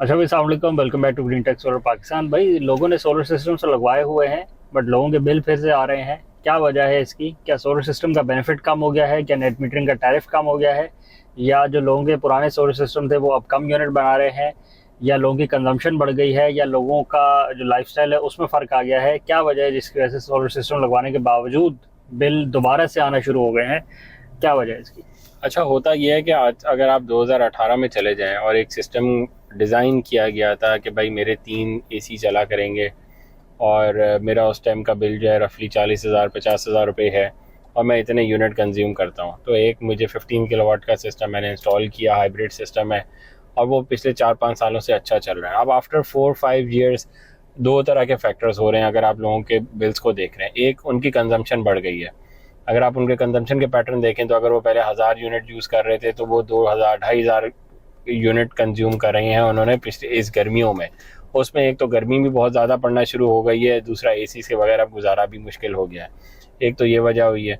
अच्छा भाई, अस्सलाम वालेकुम, welcome back to green tech solar Pakistan. भाई लोगों ने सोलर सिस्टम तो लगवाए हुए हैं, बट लोगों के बिल फिर से आ रहे हैं। क्या वजह है इसकी? क्या सोलर सिस्टम का बेनिफिट कम हो गया है? क्या नेट मीटरिंग का टैरिफ कम हो गया है? या जो लोगों के पुराने सोलर सिस्टम थे वो अब कम यूनिट बना रहे हैं? या लोगों की कंजम्पशन बढ़ गई है? या लोगों का जो लाइफस्टाइल है उसमें फ़र्क आ गया है? क्या वजह है जिसकी वजह से सोलर सिस्टम लगवाने के बावजूद बिल दोबारा से आना शुरू हो गए हैं? क्या वजह है इसकी? अच्छा, होता यह है कि आज अगर आप 2018 में चले जाएं और एक सिस्टम डिज़ाइन किया गया था कि भाई मेरे 3 एसी चला करेंगे और मेरा उस टाइम का बिल जो है रफली 40,000 50,000 रुपये है और मैं इतने यूनिट कंज्यूम करता हूँ, तो एक मुझे 15 किलोवाट का सिस्टम मैंने इंस्टॉल किया, हाइब्रिड सिस्टम है और वो पिछले 4-5 सालों से अच्छा चल रहा है। अब आफ्टर 4-5 ईयर्स दो तरह के फैक्टर्स हो रहे हैं अगर आप लोगों के बिल्स को देख रहे हैं। एक, उनकी कंजम्पशन बढ़ गई है। अगर आप उनके कंजम्पशन के पैटर्न देखें तो अगर वो पहले 1000 यूनिट यूज़ कर रहे थे तो वो 2000 2500 यूनिट कंज्यूम कर रहे हैं उन्होंने पिछले इस गर्मियों में। उसमें एक तो गर्मी भी बहुत ज़्यादा पड़ना शुरू हो गई है, दूसरा एसी से वगैरह गुजारा भी मुश्किल हो गया है। एक तो ये वजह हुई है।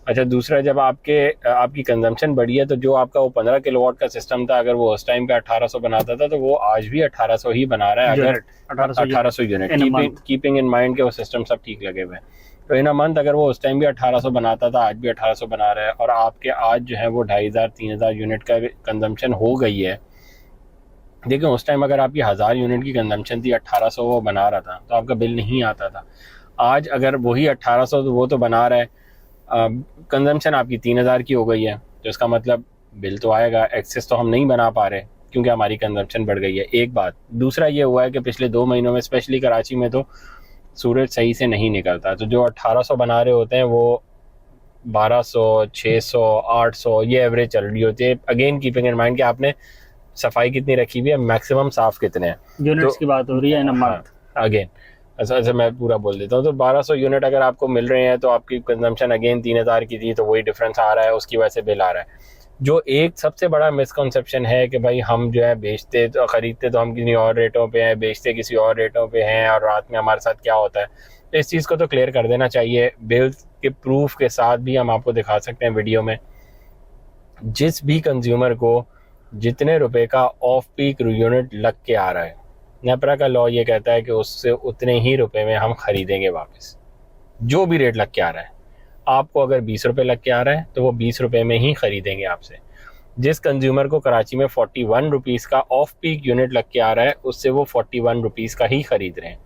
अच्छा, दूसरा, जब आपकी कंजम्पशन बढ़ी है तो जो आपका वो 15 किलोवाट का सिस्टम था, अगर वो उस टाइम पे 1800 बनाता था तो वो आज भी 1800 ही बना रहा है। अगर 1800 यूनिट, कीपिंग इन माइंड के वो सिस्टम सब ठीक लगे हुए हैं, तो इन अ मंथ अगर वो उस टाइम भी 1800 बनाता था, आज भी 1800 बना रहा है और आपके आज जो है वो 2500-3000 यूनिट का कंजम्पशन हो गई है। देखिए, उस टाइम अगर आपकी 1000 यूनिट की कंजम्पशन थी, 1800 वो बना रहा था तो आपका बिल नहीं आता था। आज अगर वही 1800 तो वो तो बना रहा है, कंजम्पशन आपकी 3000 की हो गई है, तो इसका मतलब बिल तो आएगा। एक्सेस तो हम नहीं बना पा रहे क्योंकि हमारी कंजम्पशन बढ़ गई है, एक बात। दूसरा ये हुआ है कि पिछले 2 महीनों में स्पेशली कराची में तो सूरज सही से नहीं निकलता, तो जो 1800 बना रहे होते हैं वो 1200, 600, 800 ये एवरेज चल रही होती है। अगेन कीपिंग इन माइंड कि आपने सफाई कितनी रखी हुई है, मैक्सिमम साफ कितने हैं, यूनिट्स तो की बात हो रही है इन अ हाँ, मंथ। अगेन ऐसा मैं पूरा बोल देता हूँ। तो 1200 यूनिट अगर आपको मिल रहे हैं तो आपकी कंजम्पशन अगेन 3000 की थी, तो वही डिफरेंस आ रहा है, उसकी वजह से बिल आ रहा है। जो एक सबसे बड़ा मिसकंसेप्शन है कि भाई हम जो है बेचते तो खरीदते तो हम किसी और रेटों पे हैं, बेचते किसी और रेटों पे हैं और रात में हमारे साथ क्या होता है, तो इस चीज़ को तो क्लियर कर देना चाहिए। बिल के प्रूफ के साथ भी हम आपको दिखा सकते हैं वीडियो में। जिस भी कंज्यूमर को जितने रुपए का ऑफ पीक यूनिट लग के आ रहा है, नेपरा का लॉ ये कहता है कि उससे उतने ही रुपए में हम खरीदेंगे वापस। जो भी रेट लग के आ रहा है, आपको अगर 20 रुपये लग के आ रहा है तो वो 20 रुपये में ही खरीदेंगे आपसे। जिस कंज्यूमर को कराची में 41 रुपीज़ का ऑफ पीक यूनिट लग के आ रहा है, उससे वो 41 रुपीज़ का ही खरीद रहे हैं।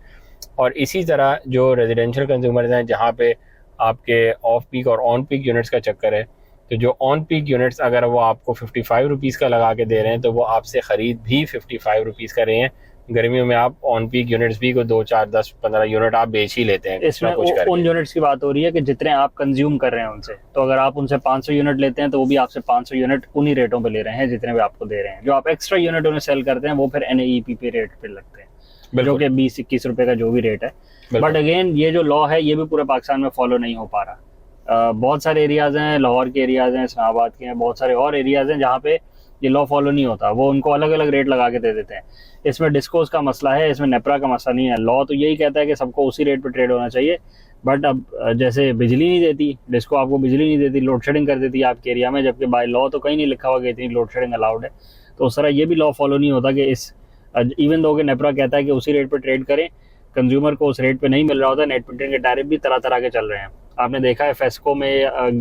और इसी तरह जो रेजिडेंशियल कंज्यूमर्स हैं जहाँ पे आपके ऑफ पीक और ऑन पीक यूनिट्स का चक्कर है, तो जो ऑन पीक यूनिट्स अगर वो आपको 55 रुपीज़ का लगा के दे रहे हैं तो वो आपसे ख़रीद भी 55 रुपीज़ का रहे हैं। गर्मियों में आप ऑन पीक यूनिट्स भी को 2, 4, 10, 15 यूनिट आप बेच ही लेते हैं कुछ ना इसमें कुछ उन करके। यूनिट्स की बात हो रही है कि जितने आप कंज्यूम कर रहे हैं उनसे। तो अगर आप उनसे 500 यूनिट लेते हैं तो वो भी आपसे 500 यूनिट उन्हीं रेटों पे ले रहे हैं जितने भी आपको दे रहे हैं। जो आप एक्स्ट्रा यूनिट उन्हें सेल करते हैं वो फिर NEEP रेट पे लगते हैं, जो कि 20-21 रुपए का जो भी रेट है। बट अगेन ये जो लॉ है ये भी पूरे पाकिस्तान में फॉलो नहीं हो पा रहा। बहुत सारे एरियाज हैं, लाहौर के एरियाज हैं, इस्लामाबाद के हैं, बहुत सारे और एरियाज हैं जहाँ पे ये लॉ फॉलो नहीं होता। वो उनको अलग अलग रेट लगा के दे देते हैं। इसमें डिस्कोस का मसला है, इसमें नेपरा का मसला नहीं है। लॉ तो यही कहता है कि सबको उसी रेट पे ट्रेड होना चाहिए, बट अब जैसे बिजली नहीं देती डिस्को, आपको बिजली नहीं देती, लोड शेडिंग कर देती है आपके एरिया में, जबकि बाय लॉ तो कहीं नहीं लिखा हुआ कि इतनी लोड शेडिंग अलाउड है। तो उस तरह ये भी लॉ फॉलो नहीं होता कि इस इवन दो कि नेपरा कहता है कि उसी रेट पर ट्रेड करें, कंज्यूमर को उस रेट पे नहीं मिल रहा होता। नेट मीटरिंग के टैरिफ भी तरह तरह के चल रहे हैं। आपने देखा है फेस्को में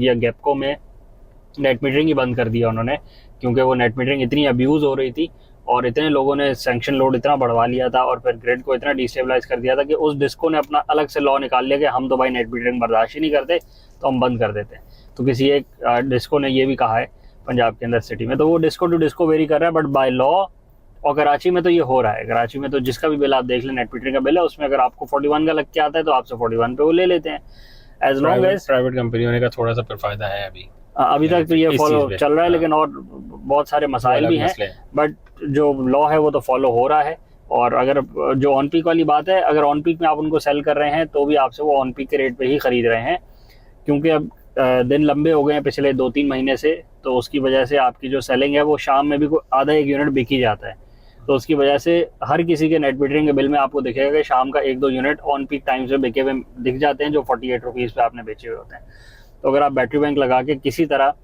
या गेपको में नेट मीटरिंग ही बंद कर दिया उन्होंने, क्योंकि वो नेट मीटरिंग इतनी अब्यूज़ हो रही थी और इतने लोगों ने सैंक्शन लोड इतना बढ़वा लिया था और फिर ग्रिड को इतना डिस्टेबलाइज कर दिया था कि उस डिस्को ने अपना अलग से लॉ निकाल लिया कि हम तो भाई नेट मीटरिंग बर्दाश्त ही नहीं करते, तो हम बंद कर देते हैं। तो किसी एक डिस्को ने ये भी कहा है पंजाब के अंदर सिटी में, तो वो डिस्को टू डिस्को वेरी कर रहा है, बट बाय लॉ। और कराची में तो ये हो रहा है। कराची में तो जिसका भी बिल आप देख लें, नेट मीटरिंग का बिल है, उसमें अगर आपको 41 का लग के आता है तो आपसे 41 पे वो ले लेते हैं। As long as private company होने का थोड़ा सा फिर फायदा है अभी तक तो ये इस फॉलो चीज़ पे। चल रहा है, हाँ, लेकिन और बहुत सारे मसाइल भी हैं। मसले। बट जो लॉ है वो तो फॉलो हो रहा है। और अगर जो ऑन पीक वाली बात है, अगर ऑन पीक में आप उनको सेल कर रहे हैं तो भी आपसे वो ऑन पीक के रेट पे ही खरीद रहे हैं, क्योंकि अब दिन लंबे हो गए हैं पिछले 2-3 महीने से, तो उसकी वजह से आपकी जो सेलिंग है वो शाम में भी आधा एक यूनिट बिक ही जाता है। तो उसकी वजह से हर किसी के नेट मीटरिंग के बिल में आपको दिखेगा कि शाम का 1-2 यूनिट ऑन पीक टाइम से बिके हुए दिख जाते हैं, जो 48 रुपीज़ पे आपने बेचे हुए होते हैं। तो अगर आप बैटरी बैंक लगा के किसी तरह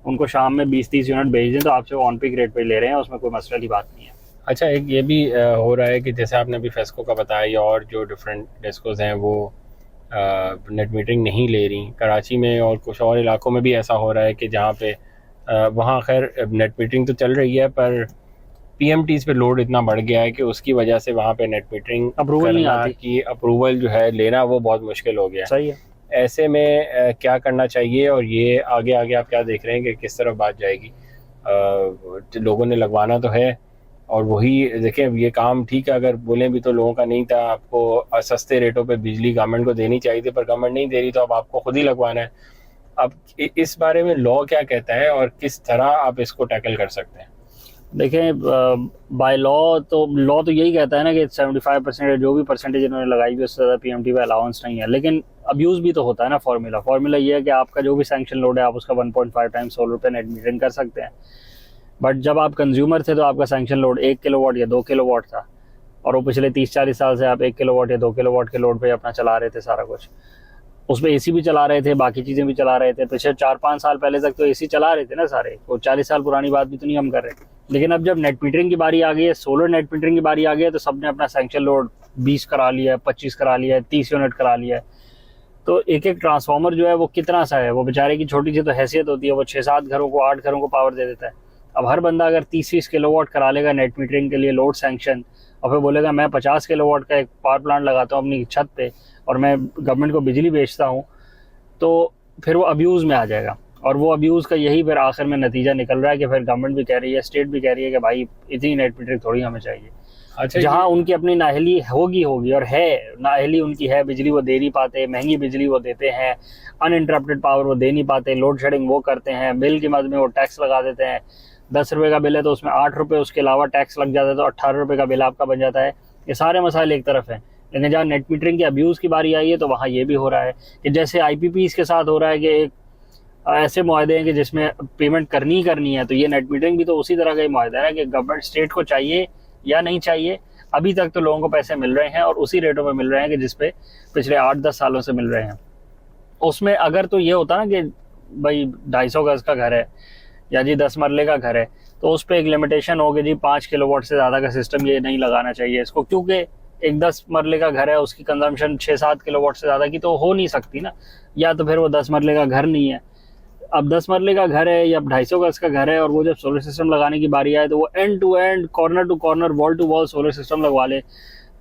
उनको शाम में 20-30 यूनिट भेज दें तो आपसे वो ऑन पीक रेट पे ले रहे हैं, उसमें कोई मसले की बात नहीं है। अच्छा, एक ये भी हो रहा है कि जैसे आपने अभी फेस्को का बताया या और जो डिफरेंट डेस्कोज हैं वो नेट मीटरिंग नहीं ले रही। कराची में और कुछ और इलाकों में भी ऐसा हो रहा है कि जहाँ पे वहाँ खैर नेट मीटरिंग तो चल रही है पर पीएमटीज़ पे लोड इतना बढ़ गया है कि उसकी वजह से वहाँ पे नेट मीटरिंग अप्रूवल नहीं आती, की अप्रूवल जो है लेना वो बहुत मुश्किल हो गया। सही है। ऐसे में क्या करना चाहिए और ये आगे आगे आप क्या देख रहे हैं कि किस तरफ बात जाएगी? लोगों ने लगवाना तो है और वही देखिए ये काम ठीक है, अगर बोलें भी तो लोगों का नहीं था, आपको सस्ते रेटों पे बिजली गवर्नमेंट को देनी चाहिए थी पर गवर्नमेंट नहीं दे रही तो अब आपको खुद ही लगवाना है। अब इस बारे में लॉ क्या कहता है और किस तरह आप इसको टैकल कर सकते हैं? देखें, बाय लॉ तो यही कहता है ना कि 75% जो भी परसेंटेज इन्होंने लगाई हुई उससे ज़्यादा पीएमटी पे अलाउंस नहीं है, लेकिन अब्यूज़ भी तो होता है ना। फॉर्मूला ये है कि आपका जो भी सैंक्शन लोड है आप उसका 1.5 टाइम्स सोलर पे नेट मीटरिंग कर सकते हैं। बट जब आप कंज्यूमर थे तो आपका सैंक्शन लोड 1 किलोवाट या 2 किलोवाट था और वो पिछले 30-40 साल से आप 1 किलोवाट या 2 किलोवाट के लोड पे अपना चला रहे थे सारा कुछ। उसमें एसी भी चला रहे थे, बाकी चीज़ें भी चला रहे थे। पिछले 4-5 साल पहले तक तो एसी चला रहे थे ना सारे, वो 40 साल पुरानी बात भी तो नहीं हम कर रहे। लेकिन अब जब नेट मीटरिंग की बारी आ गई है, सोलर नेट मीटरिंग की बारी आ गई है, तो सबने अपना सैंक्शन लोड 20 करा लिया है, 25 करा लिया है, 30 यूनिट करा लिया है। तो एक एक ट्रांसफार्मर जो है वो कितना सा है, वो बेचारे की छोटी सी तो हैसियत होती है, वो 6-7 घरों को 8 घरों को पावर दे देता है। अब हर बंदा अगर 30-30 किलोवाट करा लेगा नेट मीटरिंग के लिए लोड सैंक्शन और फिर बोलेगा मैं 50 किलोवाट का एक पावर प्लांट लगाता हूँ अपनी छत पे और मैं गवर्नमेंट को बिजली बेचता हूँ, तो फिर वो अब्यूज़ में आ जाएगा। और वो अब्यूज़ का यही फिर आखिर में नतीजा निकल रहा है कि फिर गवर्नमेंट भी कह रही है, स्टेट भी कह रही है कि भाई इतनी नेट मीटरिंग थोड़ी हमें चाहिए। अच्छा, जहाँ उनकी अपनी नाअहली होगी और है, नाअहली उनकी है, बिजली वो दे नहीं पाते, महंगी बिजली वो देते हैं, अनइंटरप्टेड पावर वो दे नहीं पाते, लोड शेडिंग वो करते हैं, बिल की मद में वो टैक्स लगा देते हैं। 10 रुपये का बिल है तो उसमें 8 रुपये उसके अलावा टैक्स लग जाता है, तो 18 रुपये का बिल आपका बन जाता है। ये सारे मसाइल एक तरफ हैं, लेकिन जहाँ नेट मीटरिंग के अब्यूज़ की बारी आई है तो वहाँ ये भी हो रहा है कि जैसे IPPs के साथ हो रहा है कि एक ऐसे मुआहदे हैं कि जिसमें पेमेंट करनी ही करनी है, तो ये नेट मीटरिंग भी तो उसी तरह का ही मुआहदा है कि गवर्नमेंट स्टेट को चाहिए या नहीं चाहिए। अभी तक तो लोगों को पैसे मिल रहे हैं और उसी रेटों में मिल रहे हैं कि जिसपे पिछले 8-10 सालों से मिल रहे हैं। उसमें अगर तो ये होता ना कि भाई 250 गज का घर है या जी 10 मरले का घर है, तो उस पर एक लिमिटेशन होगी जी 5 किलोवाट से ज़्यादा का सिस्टम ये नहीं लगाना चाहिए इसको, क्योंकि एक 10 मरले का घर है उसकी कंजम्पशन 6-7 किलोवाट से ज़्यादा की तो हो नहीं सकती ना, या तो फिर वो 10 मरले का घर नहीं है। अब 10 मरले का घर है या 250 गज का घर है और वो जब सोलर सिस्टम लगाने की बारी आए तो वो end to end, corner to corner, wall to wall solar system लगवा ले,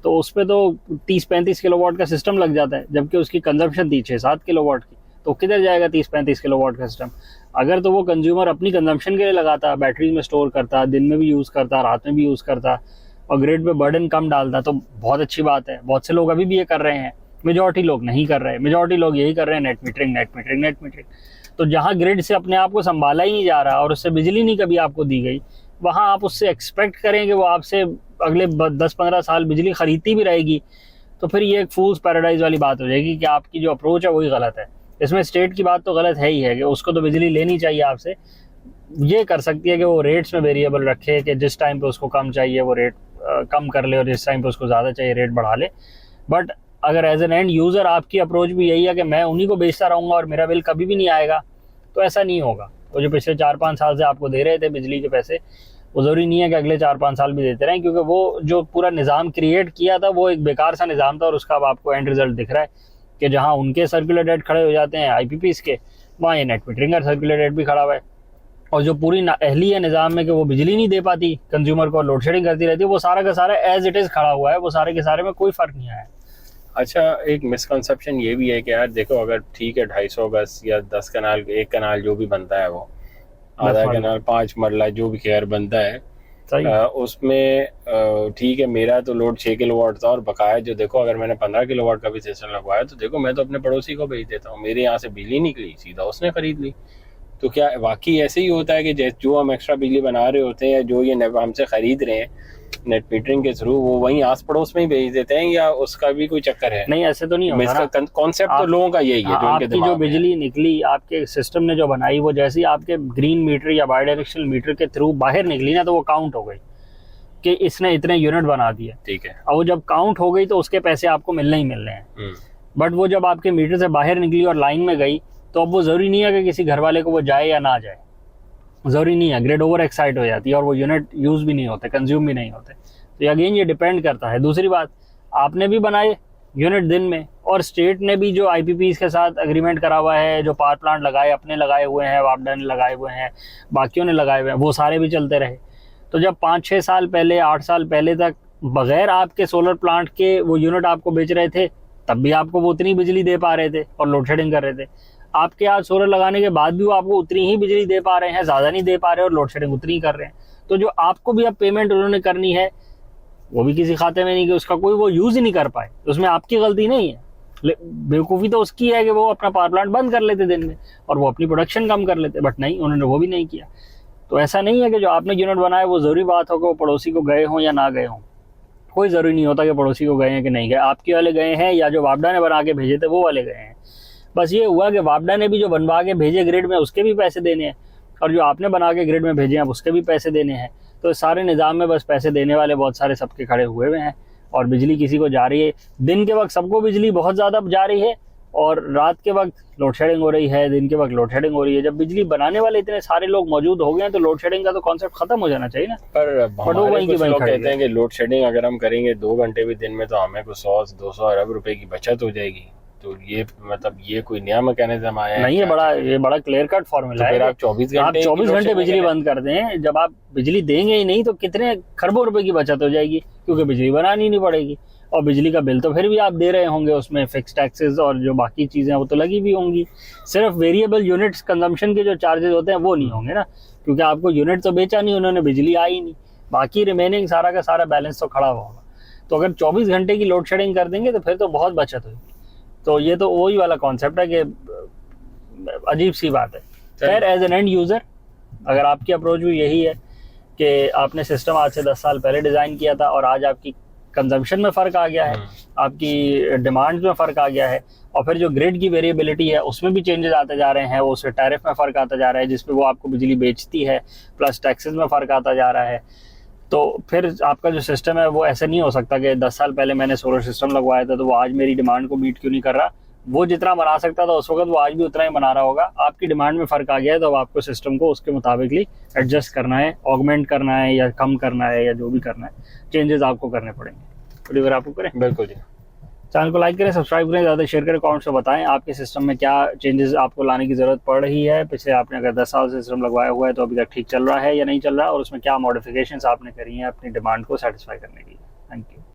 तो उस पर तो 30-35 किलोवाट का सिस्टम लग जाता है, जबकि उसकी कंजम्पशन थी 6-7 किलोवाट की। तो किधर जाएगा 30-35 किलोवाट का सिस्टम? अगर तो वो कंज्यूमर अपनी कंजम्पशन के लिए लगाता, बैटरी में स्टोर करता, दिन में भी यूज़ करता, रात में भी यूज़ करता और ग्रिड पे बर्डन कम डालता, तो बहुत अच्छी बात है। बहुत से लोग अभी भी ये कर रहे हैं, मेजॉरिटी लोग नहीं कर रहे। मेजॉरिटी लोग यही कर रहे हैं, net metering net metering net metering. तो जहाँ ग्रिड से अपने आप को संभाला ही नहीं जा रहा और उससे बिजली नहीं कभी आपको दी गई, वहाँ आप उससे एक्सपेक्ट करें कि वो आपसे अगले 10-15 साल बिजली खरीदती भी रहेगी, तो फिर ये एक फूल्स पैराडाइज वाली बात हो जाएगी कि आपकी जो अप्रोच है वही गलत है। इसमें स्टेट की बात तो गलत है ही है कि उसको तो बिजली लेनी चाहिए आपसे। ये कर सकती है कि वो रेट्स में वेरिएबल रखे कि जिस टाइम पे उसको कम चाहिए वो रेट कम कर ले और जिस टाइम पे उसको ज़्यादा चाहिए रेट बढ़ा ले। बट अगर एज एन एंड यूज़र आपकी अप्रोच भी यही है कि मैं उन्हीं को बेचता रहूँगा और मेरा बिल कभी भी नहीं आएगा, तो ऐसा नहीं होगा। वो जो पिछले 4-5 साल से आपको दे रहे थे बिजली के पैसे, वो ज़रूरी नहीं है कि अगले 4-5 साल भी देते रहें, क्योंकि वो जो पूरा निज़ाम क्रिएट किया था वो एक बेकार सा निज़ाम था और उसका अब आपको एंड रिजल्ट दिख रहा है कि जहाँ उनके सर्कुलर डेट खड़े हो जाते हैं IPPs के, वहाँ ये नेट मीटरिंग का सर्कुलर डेट भी खड़ा हुआ है। और जो पूरी नाअहली है निज़ाम में कि वो बिजली नहीं दे पाती कंज्यूमर को, लोड शेडिंग करती रहती है, वो सारा का सारा एज इट इज़ खड़ा हुआ है, वो सारे के सारे में कोई फ़र्क नहीं आया। अच्छा, एक मिसकंसेप्शन ये भी है कि यार देखो, अगर ठीक है 250 गज या 10 कनाल, 1 कनाल जो भी बनता है, वो आधा कनाल, 5 मरला जो भी खैर बनता है, उसमें ठीक है मेरा तो लोड 6 किलोवाट था और बकाया जो देखो अगर मैंने 15 किलोवाट का भी सिस्टम लगवाया तो देखो मैं तो अपने पड़ोसी को भेज देता हूँ, मेरे यहाँ से बिजली निकली सीधा उसने खरीद ली। तो क्या वाकई ऐसे ही होता है कि जो हम एक्स्ट्रा बिजली बना रहे होते हैं, जो ये हमसे खरीद रहे हैं नेट मीटरिंग के थ्रू, वो वहीं आस पड़ोस में ही भेज देते हैं, या उसका भी कोई चक्कर है? नहीं, ऐसे तो नहीं होता ना। कॉन्सेप्ट तो लोगों का यही है जो उनके दिमाग में। जो बिजली निकली आपके सिस्टम ने जो बनाई, वो जैसे ही आपके ग्रीन मीटर या बाई डायरेक्शनल मीटर के थ्रू बाहर निकली ना, तो वो काउंट हो गई कि इसने इतने यूनिट बना दिए। ठीक है, और वो जब काउंट हो गई तो उसके पैसे आपको मिलने ही मिलने हैं। बट वो जब आपके मीटर से बाहर निकली और लाइन में गई, तो अब वो जरूरी नहीं है कि किसी घर वाले को वो जाए या ना जाए। ज़रूरी नहीं है, ग्रिड ओवर एक्साइट हो जाती है और वो यूनिट यूज़ भी नहीं होते, कंज्यूम भी नहीं होते। तो अगेन ये डिपेंड करता है। दूसरी बात, आपने भी बनाए यूनिट दिन में और स्टेट ने भी जो IPPs के साथ एग्रीमेंट करा हुआ है, जो पावर प्लांट लगाए, अपने लगाए हुए हैं, वापडा ने लगाए हुए हैं, बाकियों ने लगाए हुए हैं, वो सारे भी चलते रहे। तो जब 5-6 साल पहले, 8 साल पहले तक बगैर आपके सोलर प्लांट के वो यूनिट आपको बेच रहे थे, तब भी आपको वो उतनी बिजली दे पा रहे थे और लोड शेडिंग कर रहे थे। आपके आज सोलर लगाने के बाद भी वो आपको उतनी ही बिजली दे पा रहे हैं, ज़्यादा नहीं दे पा रहे और लोड शेडिंग उतनी ही कर रहे हैं। तो जो आपको भी अब पेमेंट उन्होंने करनी है वो भी किसी खाते में नहीं कि उसका कोई वो यूज़ ही नहीं कर पाए, उसमें आपकी गलती नहीं है। बेवकूफ़ी तो उसकी है कि वो अपना पावर प्लांट बंद कर लेते दिन में और वो अपनी प्रोडक्शन कम कर लेते, बट नहीं, उन्होंने वो भी नहीं किया। तो ऐसा नहीं है कि जो आपने यूनिट बनाया वो ज़रूरी बात हो कि वो पड़ोसी को गए हों या ना गए हों। कोई ज़रूरी नहीं होता कि पड़ोसी को गए हैं कि नहीं गए, आपके वाले गए हैं या जो वापडा ने बना के भेजे थे वो वाले गए हैं। बस ये हुआ कि वापडा ने भी जो बनवा के भेजे ग्रिड में उसके भी पैसे देने हैं और जो आपने बना के ग्रिड में भेजे हैं उसके भी पैसे देने हैं। तो सारे निज़ाम में बस पैसे देने वाले बहुत सारे सबके खड़े हुए हुए हैं और बिजली किसी को जा रही है। दिन के वक्त सबको बिजली बहुत ज़्यादा जा रही है और रात के वक्त लोड शेडिंग हो रही है, दिन के वक्त लोड शेडिंग हो रही है। जब बिजली बनाने वाले इतने सारे लोग मौजूद हो गए हैं तो लोड शेडिंग का तो कॉन्सेप्ट खत्म हो जाना चाहिए ना। पर हमारे कुछ लोग कहते हैं कि लोड शेडिंग अगर हम करेंगे 2 घंटे भी दिन में तो हमें कुछ 100-200 अरब रुपए की बचत हो जाएगी। तो ये मतलब ये कोई नया मैकेनिज्म आया नहीं है? ये बड़ा क्लियर कट फॉर्मूला है। आप 24 घंटे बिजली बंद कर दें, जब आप बिजली देंगे ही नहीं तो कितने खरबों रुपए की बचत हो जाएगी, क्योंकि बिजली बनानी नहीं पड़ेगी और बिजली का बिल तो फिर भी आप दे रहे होंगे, उसमें फिक्स टैक्सेस और जो बाकी चीज़ें वो तो लगी भी होंगी। सिर्फ वेरिएबल यूनिट्स कंजम्पशन के जो चार्जेस होते हैं वो नहीं होंगे ना, क्योंकि आपको यूनिट तो बेचा नहीं उन्होंने, बिजली आई नहीं, बाकी रिमेनिंग सारा का सारा बैलेंस तो खड़ा होगा। तो अगर 24 घंटे की लोड शेडिंग कर देंगे तो फिर तो बहुत बचत होगी। तो ये तो वही वाला कॉन्सेप्ट है कि अजीब सी बात है। खैर, एज एन एंड यूज़र अगर आपकी अप्रोच भी यही है कि आपने सिस्टम आज से 10 साल पहले डिज़ाइन किया था और आज आपकी कंजम्पशन में फ़र्क आ गया है, आपकी डिमांड में फ़र्क आ गया है और फिर जो ग्रिड की वेरिएबिलिटी है उसमें भी चेंजेस आते जा रहे हैं, वो उससे टैरिफ में फ़र्क आता जा रहा है जिसपे वो आपको बिजली बेचती है, प्लस टैक्सेस में फ़र्क आता जा रहा है। तो फिर आपका जो सिस्टम है वो ऐसे नहीं हो सकता कि 10 साल पहले मैंने सोलर सिस्टम लगवाया था तो वो आज मेरी डिमांड को मीट क्यों नहीं कर रहा। वो जितना बना सकता था उस वक्त वो आज भी उतना ही बना रहा होगा। आपकी डिमांड में फ़र्क आ गया है तो अब आपको सिस्टम को उसके मुताबिकली एडजस्ट करना है, ऑगमेंट करना है या कम करना है या जो भी करना है, चेंजेस आपको करने पड़ेंगे। तो आपको करें, बिल्कुल जी। चैनल को लाइक करें, सब्सक्राइब करें, ज़्यादा शेयर करें, कमेंट्स में बताएं आपके सिस्टम में क्या चेंजेस आपको लाने की ज़रूरत पड़ रही है। पिछले आपने अगर 10 साल से सिस्टम लगवाया हुआ है तो अभी तक ठीक चल रहा है या नहीं चल रहा है और उसमें क्या मॉडिफिकेशंस आपने करी हैं अपनी डिमांड को सेटिस्फाई करने की।